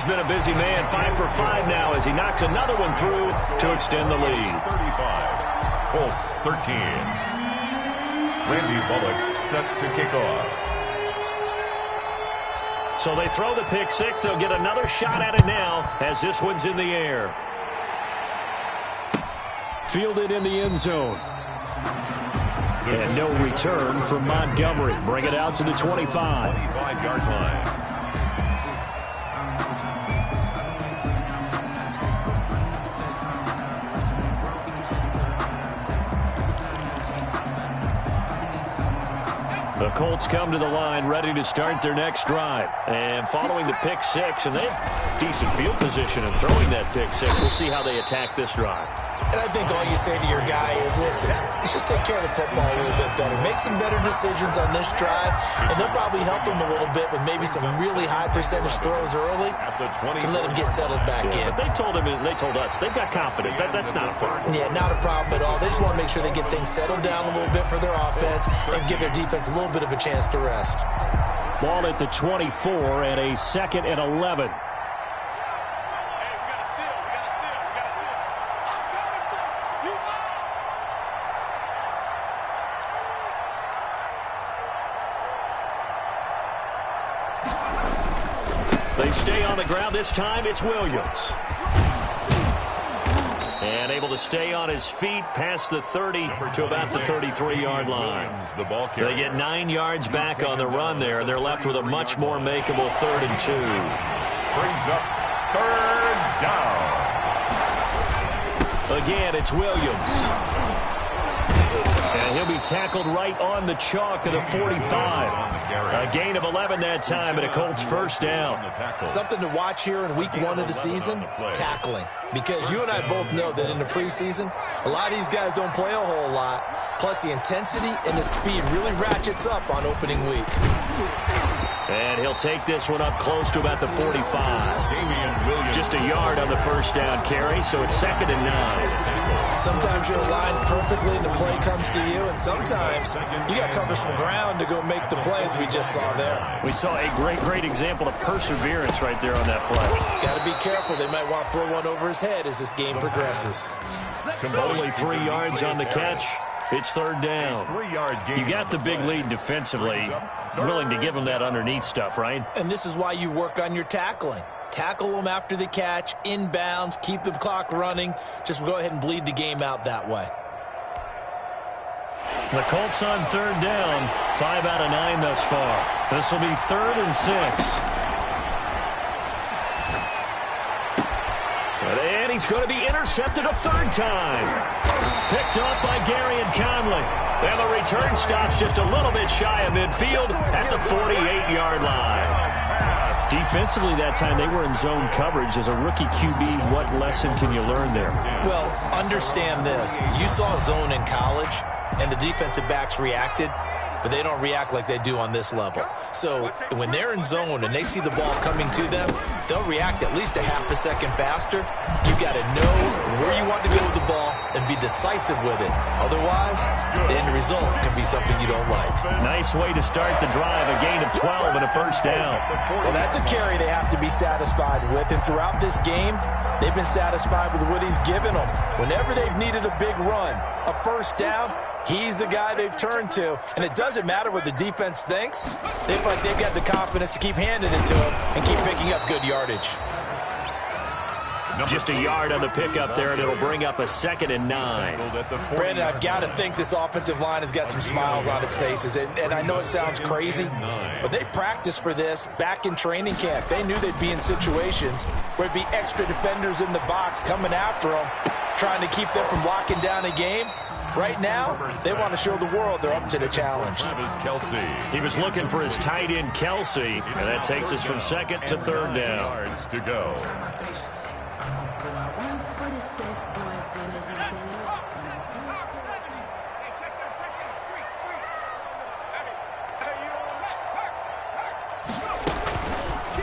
been a busy man. 5 for 5 now as he knocks another one through to extend the lead. 35. Colts 13. Randy Bullock set to kick off. So they throw the pick six. They'll get another shot at it now as this one's in the air. Fielded in the end zone. And no return from Montgomery. Bring it out to the 25. 25-yard line. The Colts come to the line ready to start their next drive. And following the pick six, and they have decent field position in throwing that pick six. We'll see how they attack this drive. And I think all you say to your guy is, listen, let's just take care of the football a little bit better. Make some better decisions on this drive, and they'll probably help him a little bit with maybe some really high percentage throws early to let him get settled back in. But they told him, and they told us, they've got confidence. That's not a problem. Yeah, not a problem at all. They just want to make sure they get things settled down a little bit for their offense and give their defense a little bit of a chance to rest. Ball at the 24 and a 2nd and 11. They stay on the ground. This time it's Williams. And able to stay on his feet past the 30 to about the 33-yard line. They get 9 yards back on the run there, and they're left with a much more makeable 3rd and 2. Brings up 3rd down. Again, it's Williams. And he'll be tackled right on the chalk of the 45. A gain of 11 that time, and a Colts first down. Something to watch here in week 1 of the season, tackling. Because you and I both know that in the preseason, a lot of these guys don't play a whole lot. Plus, the intensity and the speed really ratchets up on opening week. And he'll take this one up close to about the 45. Just a yard on the first down carry, so it's 2nd and 9. Sometimes you're aligned perfectly and the play comes to you, and sometimes you got to cover some ground to go make the plays we just saw there. We saw a great example of perseverance right there on that play. Got to be careful. They might want to throw one over his head as this game progresses. Only 3 yards on the catch. It's 3rd down. You got the big lead defensively. Willing to give them that underneath stuff, right? And this is why you work on your tackling. Tackle them after the catch, inbounds, keep the clock running. Just go ahead and bleed the game out that way. The Colts on 3rd down. 5 out of 9 thus far. This will be 3rd and 6. And he's going to be intercepted a 3rd time. Picked off by Gary and Conley. And the return stops just a little bit shy of midfield at the 48-yard line. Defensively that time, they were in zone coverage. As a rookie QB, what lesson can you learn there? Well, understand this. You saw zone in college, and the defensive backs reacted, but they don't react like they do on this level. So when they're in zone and they see the ball coming to them, they'll react at least a half a second faster. You got to know where you want to go with the ball and be decisive with it. Otherwise, the end result can be something you don't like. Nice way to start the drive. A gain of 12 and a first down. Well, that's a carry they have to be satisfied with. And throughout this game, they've been satisfied with what he's given them. Whenever they've needed a big run, a first down, he's the guy they've turned to. And it doesn't matter what the defense thinks. They feel like they've got the confidence to keep handing it to him and keep picking up good yardage. Just a yard on the pickup there, and it'll bring up a 2nd and 9. Brandon, I've got to think this offensive line has got some smiles on its faces. And I know it sounds crazy, but they practiced for this back in training camp. They knew they'd be in situations where it'd be extra defenders in the box coming after them, trying to keep them from locking down a game. Right now, they want to show the world they're up to the challenge. He was looking for his tight end, Kelsey, and that takes us from 2nd to 3rd down. To go.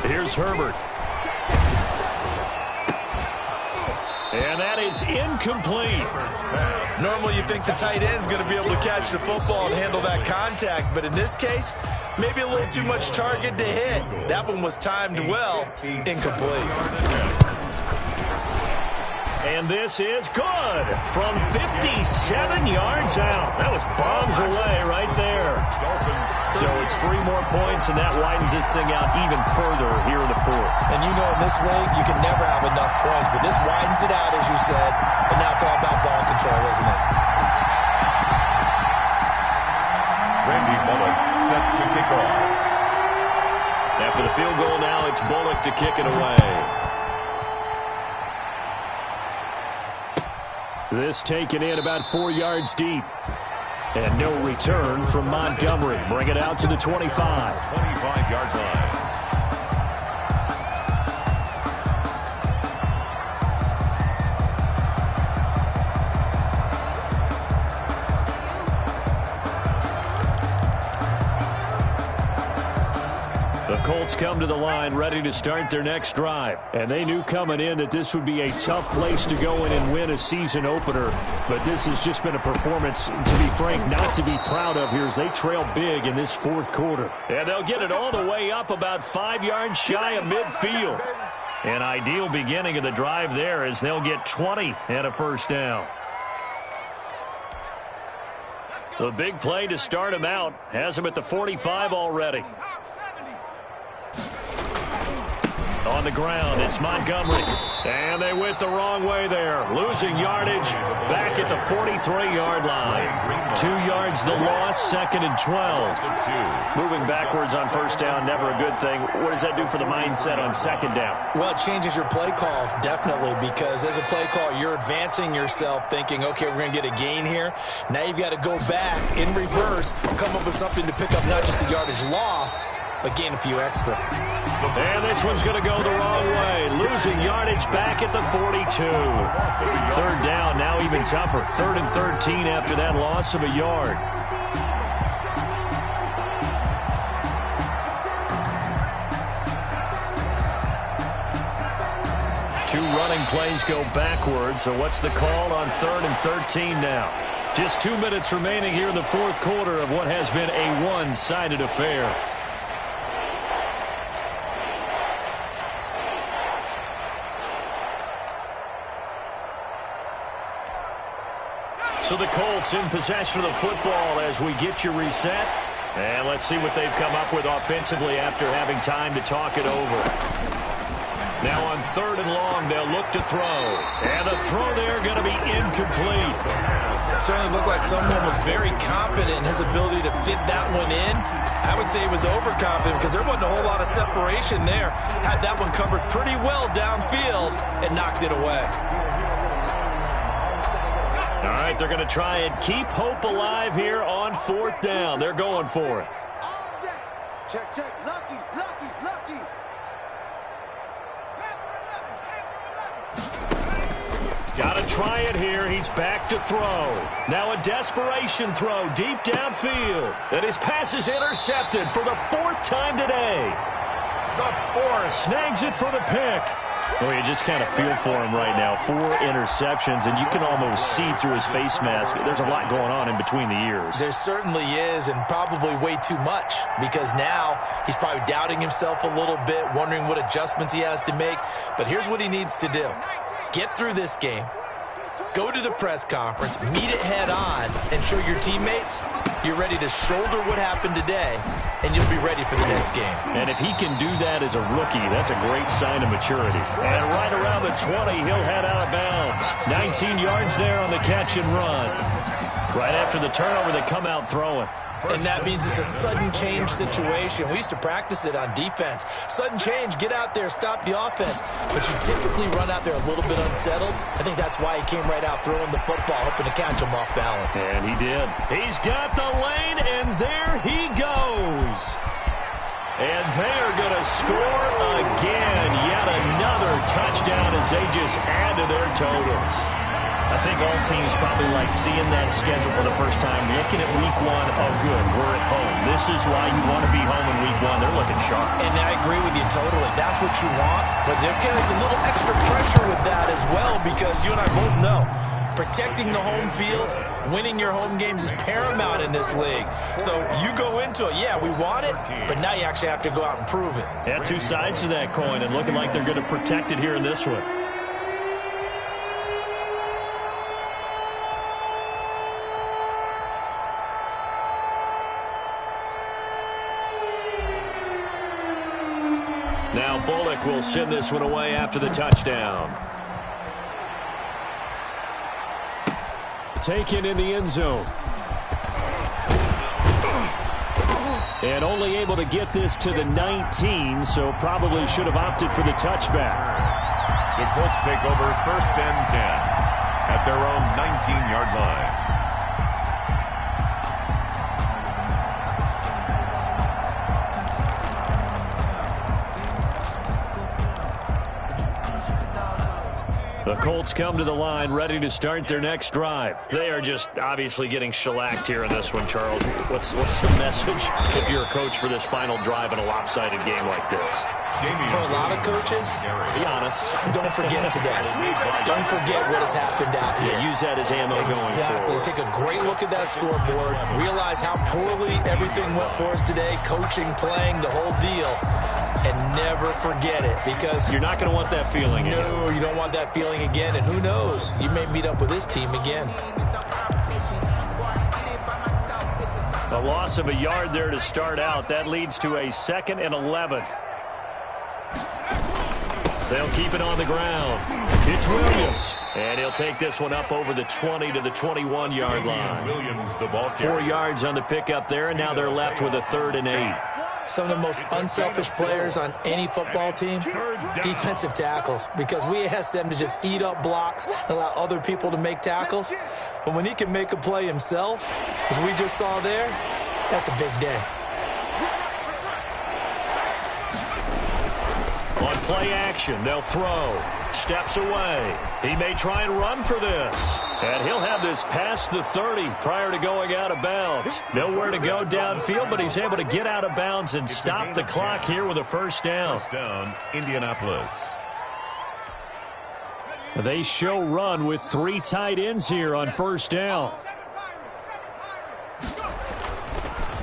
Here's Herbert. And that is incomplete. Normally you think the tight end's going to be able to catch the football and handle that contact, but in this case, maybe a little too much target to hit. That one was timed well, incomplete. And this is good from 57 yards out. That was bombs away right there. So it's 3 more points, and that widens this thing out even further here in the fourth. And you know in this league, you can never have enough points, but this widens it out, as you said, and now it's all about ball control, isn't it? Randy Bullock set to kick off. After the field goal now, it's Bullock to kick it away. This taken in about 4 yards deep. And no return from Montgomery. Bring it out to the 25. 25-yard line. The Colts come to the line ready to start their next drive. And they knew coming in that this would be a tough place to go in and win a season opener. But this has just been a performance, to be frank, not to be proud of here as they trail big in this fourth quarter. And they'll get it all the way up about 5 yards shy of midfield. An ideal beginning of the drive there as they'll get 20 and a first down. The big play to start him out has him at the 45 already. On the ground, it's Montgomery. And they went the wrong way there. Losing yardage back at the 43-yard line. 2 yards the loss, 2nd and 12. Moving backwards on first down, never a good thing. What does that do for the mindset on second down? Well, it changes your play call, definitely, because as a play call, you're advancing yourself thinking, okay, we're going to get a gain here. Now you've got to go back in reverse, come up with something to pick up not just the yardage lost, but gain a few extra. And this one's going to go the wrong way. Losing yardage back at the 42. Third down, now even tougher. 3rd and 13 after that loss of a yard. Two running plays go backwards. So what's the call on 3rd and 13 now? Just 2 minutes remaining here in the fourth quarter of what has been a one-sided affair. So the Colts in possession of the football as we get you reset. And let's see what they've come up with offensively after having time to talk it over. Now on 3rd and long, they'll look to throw. And the throw there going to be incomplete. It certainly looked like someone was very confident in his ability to fit that one in. I would say he was overconfident because there wasn't a whole lot of separation there. Had that one covered pretty well downfield and knocked it away. All right, they're going to try and keep hope alive here on 4th down. They're going for it. Check, check. Lucky, lucky, lucky. Got to try it here. He's back to throw. Now a desperation throw deep downfield. And his pass is intercepted for the 4th time today. The 4th snags it for the pick. Oh, you just kind of feel for him right now. 4 interceptions, and you can almost see through his face mask. There's a lot going on in between the ears. There certainly is, and probably way too much, because now he's probably doubting himself a little bit, wondering what adjustments he has to make. But here's what he needs to do. Get through this game, go to the press conference, meet it head on, and show your teammates you're ready to shoulder what happened today, and you'll be ready for the next game. And if he can do that as a rookie, that's a great sign of maturity. And right around the 20, he'll head out of bounds. 19 yards there on the catch and run. Right after the turnover, they come out throwing. And that means it's a sudden change situation. We used to practice it on defense. Sudden change, get out there, stop the offense. But you typically run out there a little bit unsettled. I think that's why he came right out throwing the football, hoping to catch him off balance. And he did. He's got the lane, and there he goes. And they're going to score again. Yet another touchdown as they just add to their totals. I think all teams probably like seeing that schedule for the first time, looking at week 1. Oh, good, we're at home. This is why you want to be home in week 1. They're looking sharp. And I agree with you totally. That's what you want, but there carries a little extra pressure with that as well, because you and I both know protecting the home field, winning your home games is paramount in this league. So you go into it, yeah, we want it, but now you actually have to go out and prove it. Yeah, two sides to that coin, and looking like they're going to protect it here in this one. Now Bullock will send this one away after the touchdown. Taken in the end zone. And only able to get this to the 19, so probably should have opted for the touchback. The Colts take over 1st and 10 at their own 19-yard line. The Colts come to the line ready to start their next drive. They are just obviously getting shellacked here in this one, Charles. What's the message if you're a coach for this final drive in a lopsided game like this? For a lot of coaches, be honest. Don't forget today. Don't forget what has happened out here. Yeah, use that as ammo going forward. Take a great look at that scoreboard. Realize how poorly everything went for us today. Coaching, playing, the whole deal. And never forget it, because you're not going to want that feeling again. No, you don't want that feeling again. And who knows? You may meet up with this team again. A loss of a yard there to start out. That leads to a 2nd and 11. They'll keep it on the ground. It's Williams. And he'll take this one up over the 20 to the 21-yard line. Williams, the ball carrier. 4 yards on the pickup there, and now they're left with a 3rd and 8. Some of the most unselfish players on any football team, defensive tackles, because we ask them to just eat up blocks and allow other people to make tackles. But when he can make a play himself, as we just saw there, that's a big day. On play action, they'll throw. Steps away. He may try and run for this. And he'll have this past the 30 prior to going out of bounds. Nowhere to go downfield, but he's able to get out of bounds and stop the clock here with a 1st down. 1st down, Indianapolis. They show run with 3 tight ends here on 1st down.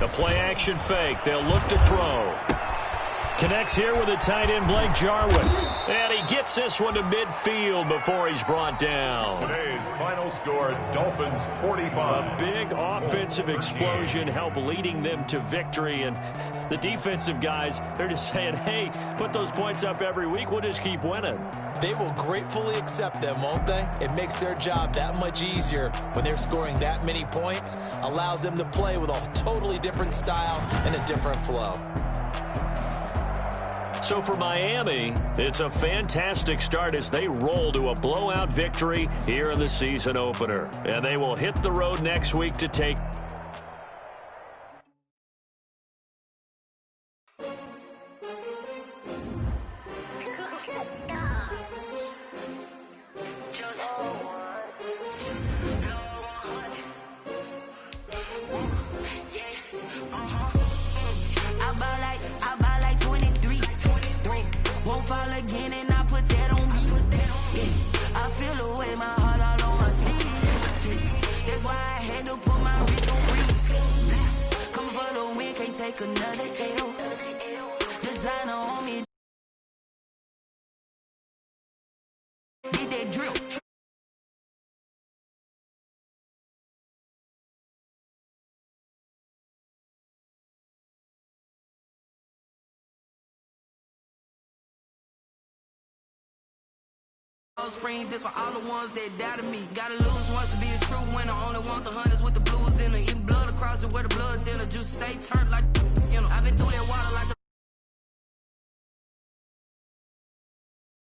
The play action fake. They'll look to throw. Connects here with a tight end, Blake Jarwin. And he gets this one to midfield before he's brought down. Today's final score, Dolphins 45. A big offensive explosion helped leading them to victory. And the defensive guys, they're just saying, hey, put those points up every week. We'll just keep winning. They will gratefully accept them, won't they? It makes their job that much easier when they're scoring that many points. Allows them to play with a totally different style and a different flow. So for Miami, it's a fantastic start as they roll to a blowout victory here in the season opener. And they will hit the road next week to take another L. Designer on me. Get that drip. Spring, this for all the ones that doubted me. Gotta lose once to be a true winner. Only want the hunters with the blues in it. Eating blood across it where the blood thinner. Just stay turned like